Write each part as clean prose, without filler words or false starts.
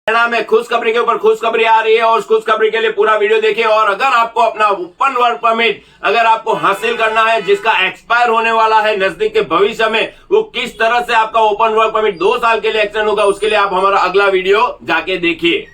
Canada में खुशखबरी के ऊपर खुशखबरी आ रही है और उस खुशखबरी के लिए पूरा वीडियो देखिए। और अगर आपको अपना ओपन वर्क परमिट अगर आपको हासिल करना है जिसका एक्सपायर होने वाला है नजदीक के भविष्य में, वो किस तरह से आपका ओपन वर्क परमिट 2 साल के लिए एक्सटेंड होगा, उसके लिए आप हमारा अगला वीडियो जाके देखिए।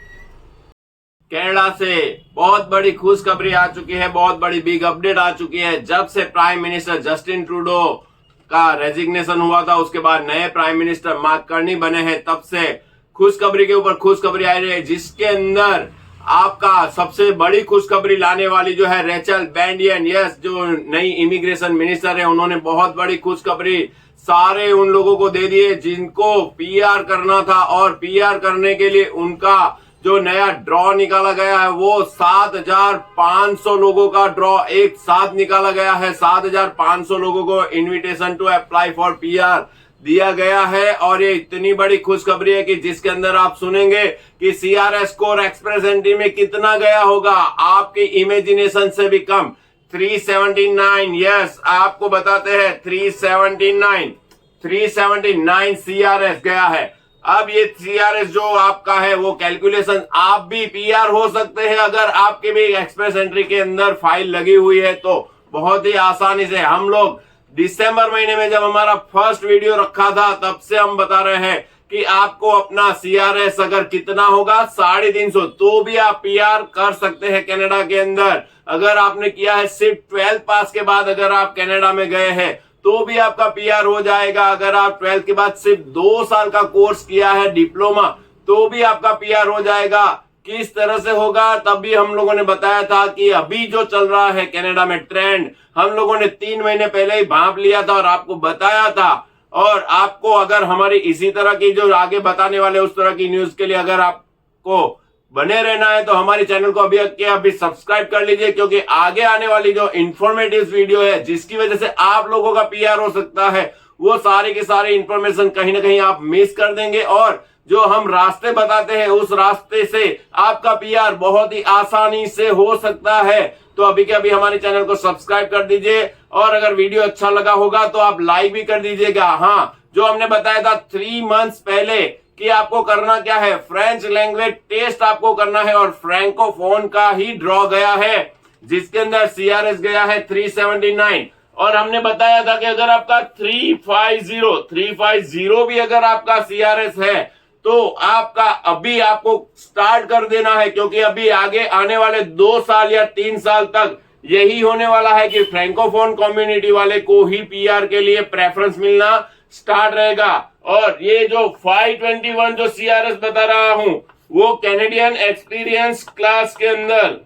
कनाडा से बहुत बड़ी खुशखबरी आ चुकी है, बहुत बड़ी बिग अपडेट आ चुकी है। जब से प्राइम मिनिस्टर जस्टिन ट्रूडो का रेजिग्नेशन हुआ था, उसके बाद नए प्राइम मिनिस्टर मार्क कार्नी बने हैं, तब से खुशखबरी के ऊपर खुशखबरी आ रही है, जिसके अंदर आपका सबसे बड़ी खुशखबरी लाने वाली जो है रेचल बैंडियन, यस, जो नई इमिग्रेशन मिनिस्टर है, उन्होंने बहुत बड़ी खुशखबरी सारे उन लोगों को दे दिए जिनको पीआर करना था। और पीआर करने के लिए उनका जो नया ड्रॉ निकाला गया है वो 7,500 लोगों का ड्रॉ एक साथ निकाला गया है। 7,500 लोगों को invitation to apply for PR दिया गया है। और ये इतनी बड़ी खुशखबरी है कि जिसके अंदर आप सुनेंगे कि सीआरएस स्कोर एक्सप्रेस एंट्री में कितना गया होगा, आपकी इमेजिनेशन से भी कम, 379। यस, आपको बताते हैं 379 सीआरएस गया है। अब ये सीआरएस जो आपका है वो कैलकुलेशन, आप भी पीआर हो सकते हैं अगर आपके भी एक्सप्रेस एंट्री के अंदर फाइल लगी हुई है तो बहुत ही आसानी से। हम लोग दिसंबर महीने में जब हमारा फर्स्ट वीडियो रखा था तब से हम बता रहे हैं कि आपको अपना सीआरएस अगर कितना होगा 350, तो भी आप पीआर कर सकते हैं कनाडा के अंदर। अगर आपने किया है सिर्फ 12 पास के बाद अगर आप कनाडा में गए हैं तो भी आपका पीआर हो जाएगा। अगर आप 12 के बाद सिर्फ 2 साल का कोर्स किया है डिप्लोमा, तो भी आपका पीआर हो जाएगा। किस तरह से होगा तब भी हम लोगों ने बताया था कि अभी जो चल रहा है कनाडा में ट्रेंड, हम लोगों ने 3 महीने पहले ही भांप लिया था और आपको बताया था। और आपको अगर हमारी इसी तरह की जो आगे बताने वाले उस तरह की न्यूज के लिए अगर आपको बने रहना है तो हमारे चैनल को अभी सब्सक्राइब कर लीजिए, क्योंकि आगे आने वाली जो इंफॉर्मेटिव वीडियो है जिसकी वजह से आप लोगों का पीआर हो सकता है, वो सारे के सारे इंफॉर्मेशन कहीं ना कहीं आप मिस कर देंगे। और जो हम रास्ते बताते हैं उस रास्ते से आपका पीआर बहुत ही आसानी से हो सकता है। तो अभी के अभी हमारे चैनल को सब्सक्राइब कर दीजिए और अगर वीडियो अच्छा लगा होगा तो आप लाइक भी कर दीजिएगा। हाँ, जो हमने बताया था 3 मंथ्स पहले कि आपको करना क्या है, फ्रेंच लैंग्वेज टेस्ट आपको करना है और फ्रैंकोफोन का ही ड्रॉ गया है जिसके अंदर सीआरएस गया है 379। और हमने बताया था कि अगर आपका 350 भी अगर आपका सीआरएस है तो आपका अभी आपको स्टार्ट कर देना है, क्योंकि अभी आगे आने वाले 2 साल या 3 साल तक यही होने वाला है कि फ्रैंकोफोन कम्युनिटी वाले को ही पीआर के लिए प्रेफरेंस मिलना स्टार्ट रहेगा। और ये जो 521 जो सीआरएस बता रहा हूं वो कैनेडियन एक्सपीरियंस क्लास के अंदर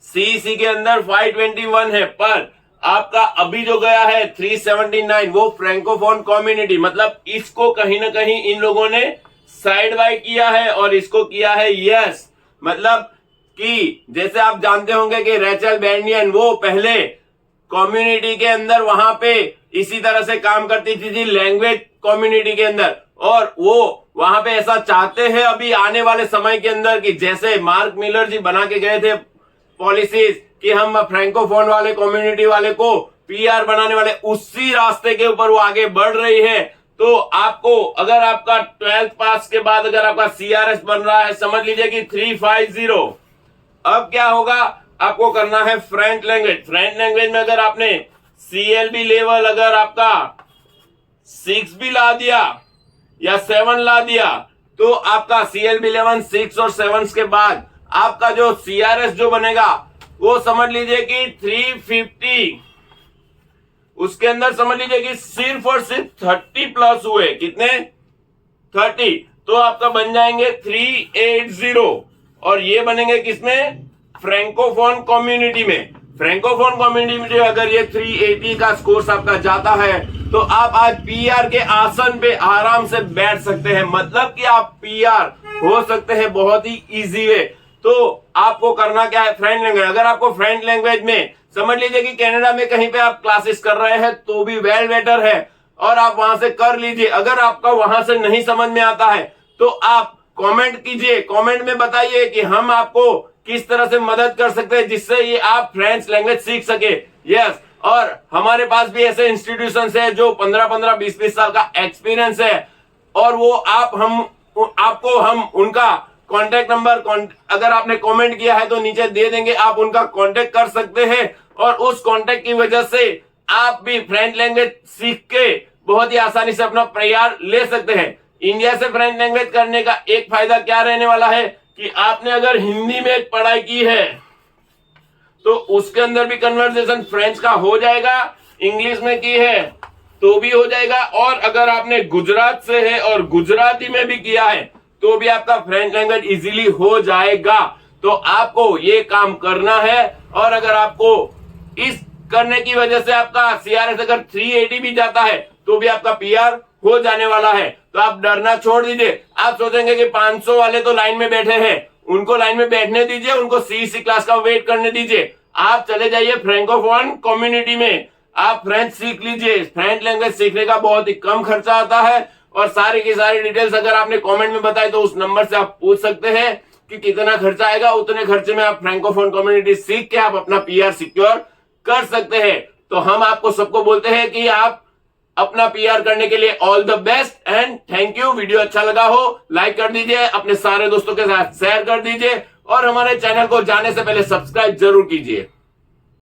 सीसी के अंदर 521 है, पर आपका अभी जो गया है 379 वो फ्रैंकोफोन कम्युनिटी, मतलब इसको कहीं ना कहीं इन लोगों ने साइड बाय किया है और इसको किया है यस। मतलब कि जैसे आप जानते होंगे कि रेचल बैंडियन वो पहले कम्युनिटी के अंदर वहां पे इसी तरह से काम करती थी लैंग्वेज कम्युनिटी के अंदर, और वो वहां पे ऐसा चाहते हैं अभी आने वाले समय के अंदर कि जैसे मार्क मिलर जी बना के गए थे पॉलिसीज कि हम फ्रैंकोफोन वाले कम्युनिटी वाले को पीआर बनाने वाले, उसी रास्ते के ऊपर वो आगे बढ़ रही है। तो आपको अगर आपका 12th पास के बाद अगर आपका सीआरएस बन रहा है, समझ लीजिए कि 350, अब क्या होगा, आपको करना है फ्रेंच लैंग्वेज। फ्रेंच लैंग्वेज में अगर आपने सीएलबी लेवल अगर आपका 6 भी ला दिया या 7 ला दिया तो आपका सीएलबी लेवल 6 और 7 के बाद आपका जो सीआरएस जो बनेगा वो समझ लीजिए कि 350, उसके अंदर समझ लीजिए कि सिर्फ और सिर्फ 30 प्लस हुए, कितने 30, तो आपका बन जाएंगे 380। और ये बनेंगे किसमें, फ्रैंकोफोन कम्युनिटी में। फ्रैंकोफोन कम्युनिटी में अगर ये 380 का स्कोर आपका जाता है तो आप आज पीआर के आसन पे आराम से बैठ सकते हैं, मतलब कि आप पीआर हो सकते हैं बहुत ही इजी वे। तो आपको करना क्या है, फ्रेंच लैंग्वेज। अगर आपको फ्रेंच लैंग्वेज में समझ लीजिए कि कनाडा में कहीं पे आप क्लासेस कर रहे हैं तो भी वेल बेटर है और आप वहां से कर लीजिए। अगर आपका वहां से नहीं समझ में आता है तो आप कमेंट कीजिए, कमेंट में बताइए कि हम आपको किस तरह से मदद कर सकते हैं जिससे ये आप फ्रेंच लैंग्वेज सीख सके। यस, और हमारे पास भी ऐसे इंस्टीट्यूशन है जो 15-15, 20-20 साल का एक्सपीरियंस है और वो आप हम आपको हम उनका कॉन्टेक्ट नंबर अगर आपने कमेंट किया है तो नीचे दे देंगे, आप उनका कॉन्टेक्ट कर सकते हैं और उस कॉन्टेक्ट की वजह से आप भी फ्रेंच लैंग्वेज सीख के बहुत ही आसानी से अपना प्रयार ले सकते हैं। इंडिया से फ्रेंच लैंग्वेज करने का एक फायदा क्या रहने वाला है कि आपने अगर हिंदी में पढ़ाई की है तो उसके अंदर भी कन्वर्सेशन फ्रेंच का हो जाएगा, इंग्लिश में की है तो भी हो जाएगा, और अगर आपने गुजरात से है और गुजराती में भी किया है तो भी आपका फ्रेंच लैंग्वेज इजीली हो जाएगा। तो आपको ये काम करना है, और अगर आपको इस करने की वजह से आपका CRS अगर 380 भी जाता है तो भी आपका PR हो जाने वाला है। तो आप डरना छोड़ दीजिए। आप सोचेंगे कि 500 वाले तो लाइन में बैठे हैं, उनको लाइन में बैठने दीजिए, उनको CEC क्लास का वेट करने दीजिए। आप चले जाइए फ्रैंकोफोन कम्युनिटी में, आप फ्रेंच सीख लीजिए। फ्रेंच लैंग्वेज सीखने का बहुत ही कम खर्चा आता है, और सारी की सारी डिटेल्स अगर आपने कमेंट में बताई तो उस नंबर से आप पूछ सकते हैं कि कितना खर्चा आएगा। उतने खर्चे में आप फ्रैंकोफोन कम्युनिटी सीख के आप अपना PR सिक्योर कर सकते हैं। तो हम आपको सबको बोलते हैं कि आप अपना PR करने के लिए all the best and thank you. Video अच्छा लगा हो लाइक कर दीजिए, अपने सारे दोस्तों के साथ शेयर कर दीजिए, और हमारे चैनल को जाने से पहले सब्सक्राइब जरूर कीजिए।